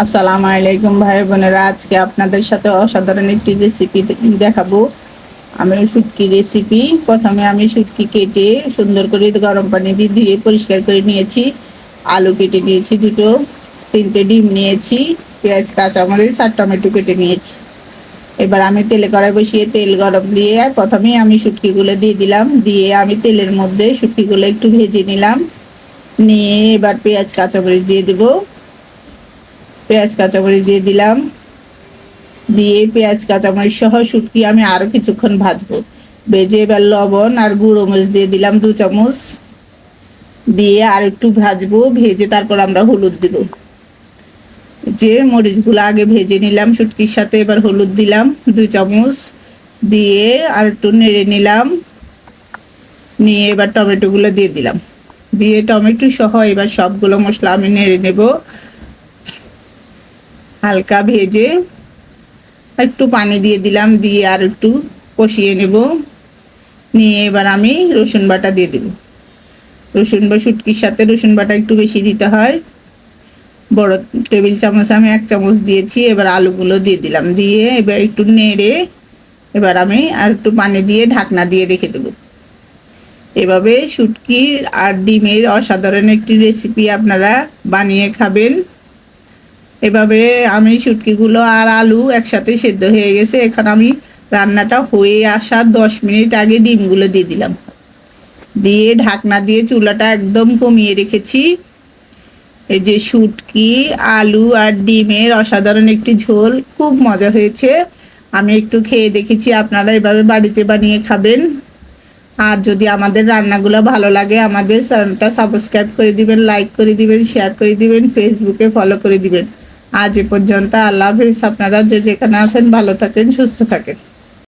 আসসালামু আলাইকুম ভাই বোনেরা, আজকে আপনাদের সাথে অসাধারণ একটি রেসিপি দেখাবো। আমি শুটকি রেসিপি। প্রথমে আমি শুটকি কেটে সুন্দর করে গরম পানি দিয়ে ধুয়ে পরিষ্কার করে নিয়েছি। আলু কেটে নিয়েছি দুটো, 3টে ডিম নিয়েছি, পেঁয়াজ, কাঁচামরিচ আর টমেটো কেটে নিয়েছি। এবার আমি তেলে কড়াই বসিয়ে তেল গরম দিয়ে প্রথমেই আমি শুটকিগুলো দিয়ে দিলাম। দিয়ে আমি তেলের মধ্যে শুটকিগুলো একটু ভেজে নিলাম। নিয়ে এবার পেঁয়াজ, কাঁচামরিচ দিয়ে দেবো। পেঁয়াজ, কাঁচামরিচ দিয়ে দিলাম। দিয়ে পেঁয়াজ, কাঁচামরিচ সহ শুটকি আমি আরও কিছুক্ষণ ভাজবো। ভেজে এবার লবণ আর গুঁড়ো মরিচ দিয়ে দিলাম 2 চামচ। দিয়ে আর একটু ভাজবো। ভেজে তারপর আমরা হলুদ দিব। যে মরিচগুলো আগে ভেজে নিলাম শুটকির সাথে, এবার হলুদ দিলাম 2 চামচ। দিয়ে আর একটু নেড়ে নিলাম। নিয়ে এবার টমেটোগুলো দিয়ে দিলাম। দিয়ে টমেটো সহ এবার সবগুলো মশলা আমি নেড়ে নেব। হালকা ভেজে একটু পানি দিয়ে দিলাম। দিয়ে আর একটু কষিয়ে নেব। নিয়ে এবার আমি রসুন বাটা দিয়ে দেব। রসুন বা শুটকির সাথে রসুন বাটা একটু বেশি দিতে হয়। বড় টেবিল চামচ আমি 1 চামচ দিয়েছি। এবার আলুগুলো দিয়ে দিলাম। দিয়ে এবার একটু নেড়ে এবার আমি আর একটু পানি দিয়ে ঢাকনা দিয়ে রেখে দেব। এভাবে শুটকি আর ডিমের অসাধারণ একটি রেসিপি আপনারা বানিয়ে খাবেন। এভাবে আমি শুটকিগুলো আর আলু একসাথে সেদ্ধ হয়ে গেছে। এখন আমি রান্নাটা হয়ে আসার 10 মিনিট আগে ডিমগুলো দিয়ে দিলাম। দিয়ে ঢাকনা দিয়ে চুলাটা একদম কমিয়ে রেখেছি। এই যে শুটকি, আলু আর ডিমের অসাধারণ একটি ঝোল, খুব মজা হয়েছে। আমি একটু খেয়ে দেখেছি, আপনারা এভাবে বাড়িতে বানিয়ে খাবেন। আর যদি আমাদের রান্নাগুলো ভালো লাগে আমাদের চ্যানেলটা সাবস্ক্রাইব করে দিবেন, লাইক করে দিবেন, শেয়ার করে দিবেন, ফেসবুকে ফলো করে দিবেন। আজ এ পর্যন্ত, আল্লাহ হাফেজ। আপনারা যে যেখানে আছেন ভালো থাকেন, সুস্থ থাকেন।